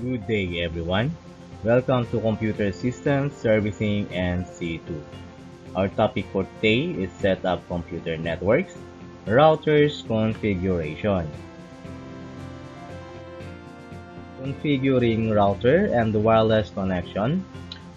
Good day, everyone. Welcome to Computer Systems Servicing and C2. Our topic for today is set up computer networks, routers configuration. Configuring router and wireless connection.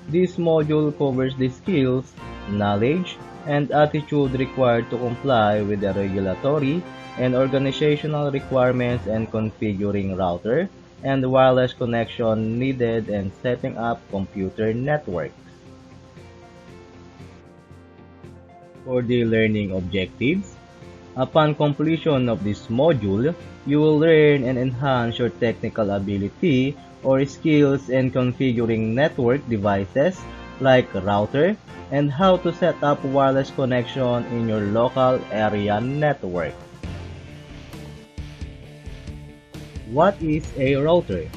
This module covers the skills, knowledge, and attitude required to comply with the regulatory and organizational requirements and configuring router and wireless connection needed in setting up computer networks. For the learning objectives, upon completion of this module, you will learn and enhance your technical ability or skills in configuring network devices like router and how to set up wireless connection in your local area network. What is a router?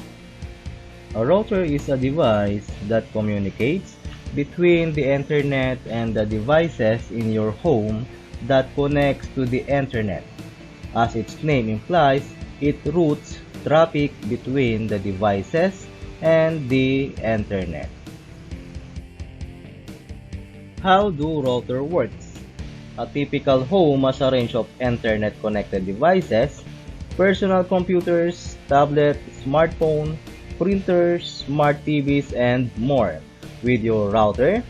A router is a device that communicates between the internet and the devices in your home that connects to the internet. As its name implies, it routes traffic between the devices and the internet. How do router works? A typical home has a range of internet-connected devices, personal computers, tablet, smartphone, printers, smart TVs, and more. With your router,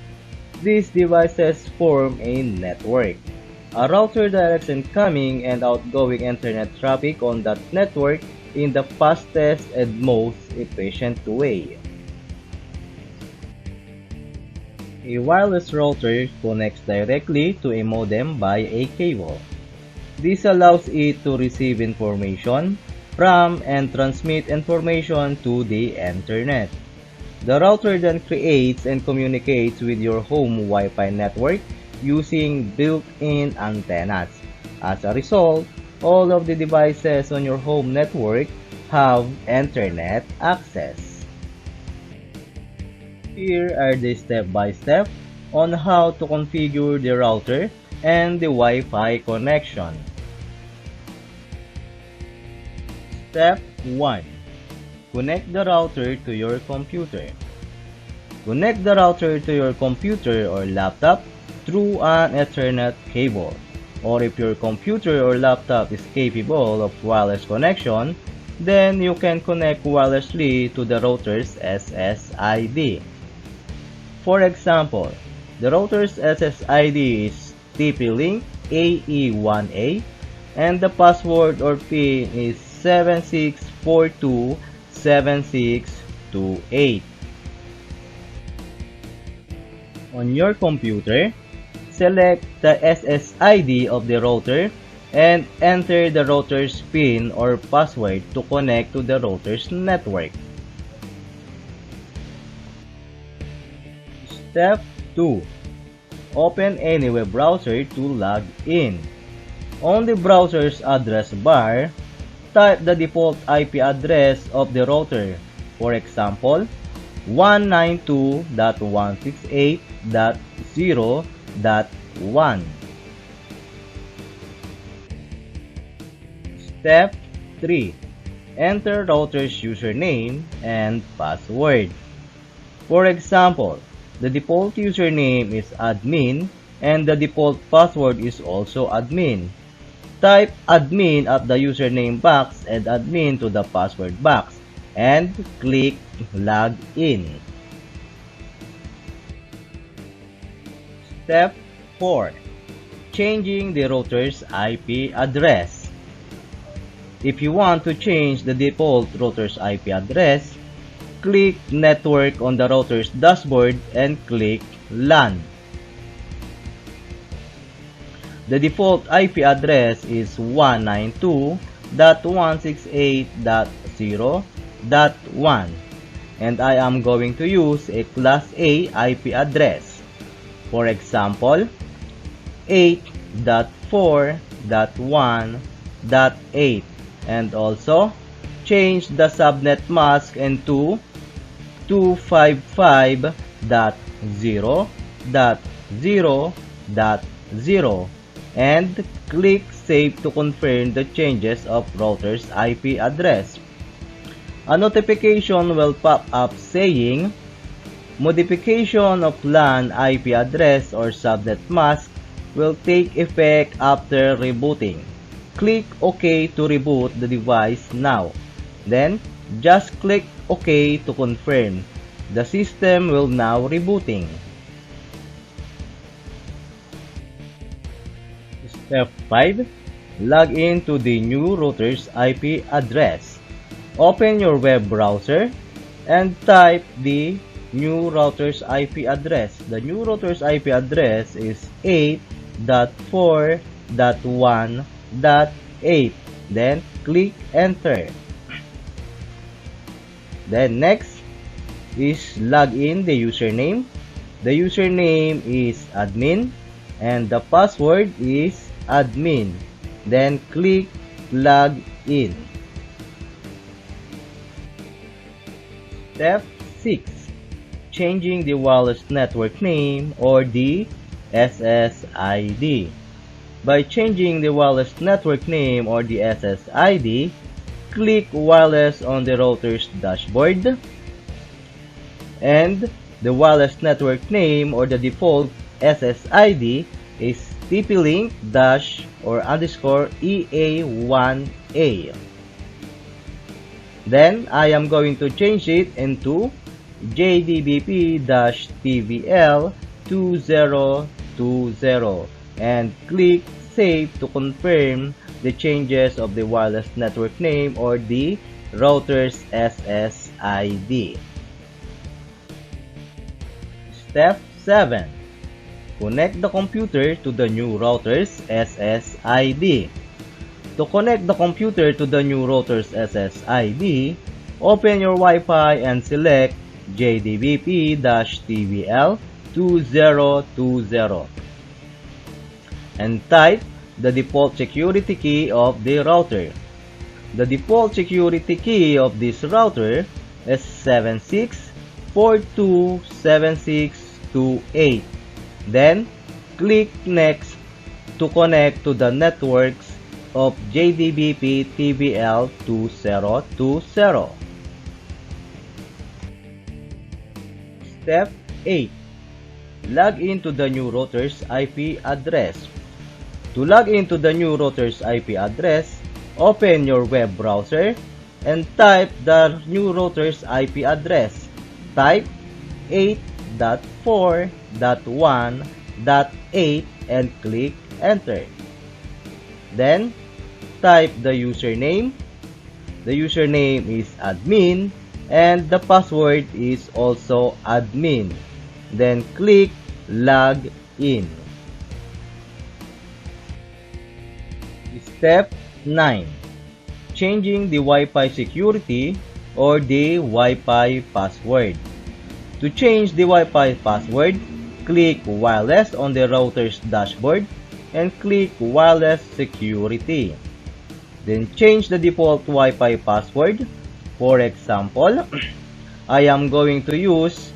these devices form a network. A router directs incoming and outgoing internet traffic on that network in the fastest and most efficient way. A wireless router connects directly to a modem by a cable. This allows it to receive information from and transmit information to the internet. The router then creates and communicates with your home Wi-Fi network using built-in antennas. As a result, all of the devices on your home network have internet access. Here are the step-by-step on how to configure the router and the Wi-Fi connection. Step 1. Connect the router to your computer. Connect the router to your computer or laptop through an Ethernet cable. Or if your computer or laptop is capable of wireless connection, then you can connect wirelessly to the router's SSID. For example, the router's SSID is TP-Link AE1A and the password or PIN is 76427628. On your computer, select the SSID of the router and enter the router's PIN or password to connect to the router's network. Step 2. Open any web browser to log in. On the browser's address bar, type the default IP address of the router. For example, 192.168.0.1. Step 3. Enter router's username and password. For example, the default username is admin and the default password is also admin. Type admin at the username box and admin to the password box and click login. Step 4. Changing the router's IP address. If you want to change the default router's IP address, click Network on the router's dashboard and click LAN. The default IP address is 192.168.0.1 and I am going to use a Class A IP address. For example, 8.4.1.8 and also change the subnet mask into 255.0.0.0 and click Save to confirm the changes of router's IP address. A notification will pop up saying, "Modification of LAN IP address or subnet mask will take effect after rebooting. Click OK to reboot the device now." Then, just click OK to confirm. The system will now rebooting. Step 5. Log in to the new router's IP address. Open your web browser and type the new router's IP address. The new router's IP address is 8.4.1.8. Then click enter. Then next is log in the username. The username is admin and the password is admin. Then click log in. Step 6. Changing the wireless network name or the SSID. By changing the wireless network name or the SSID, click wireless on the router's dashboard, and the wireless network name or the default SSID is TP-Link _EA1A. Then I am going to change it into JDVP-TVL2020 and click Save to confirm the changes of the wireless network name or the router's SSID. Step 7. Connect the computer to the new router's SSID. To connect the computer to the new router's SSID, open your Wi-Fi and select JDVP-TVL2020 and type the default security key of the router. The default security key of this router is 76427628. Then, click Next to connect to the networks of JDVP-TVL2020. Step 8. Log into the new router's IP address. To log into the new router's IP address, open your web browser and type the new router's IP address. Type 8.4.1.8 and click enter. Then, type the username. The username is admin and the password is also admin. Then click log in. Step 9. Changing the Wi-Fi security or the Wi-Fi password. To change the Wi-Fi password, click wireless on the router's dashboard and click wireless security. Then change the default Wi-Fi password. For example, I am going to use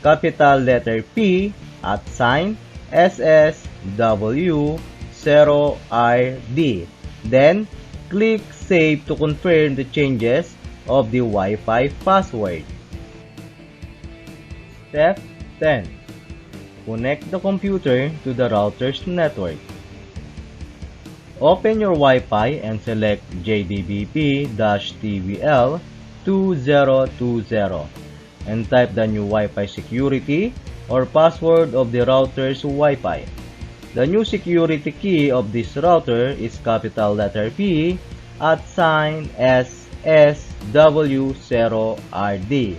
capital letter P @SSW0RD. Then, click Save to confirm the changes of the Wi-Fi password. Step 10. Connect the computer to the router's network. Open your Wi-Fi and select JDVP-TVL2020 and type the new Wi-Fi security or password of the router's Wi-Fi. The new security key of this router is capital letter P @SSW0RD.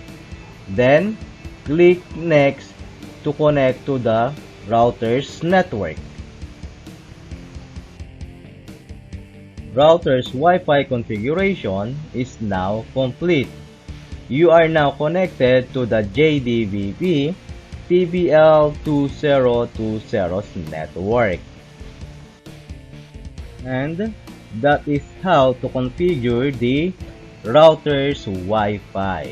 Then, click Next to connect to the router's network. Router's Wi-Fi configuration is now complete. You are now connected to the JDVP TVL2020's network. And that is how to configure the router's Wi-Fi.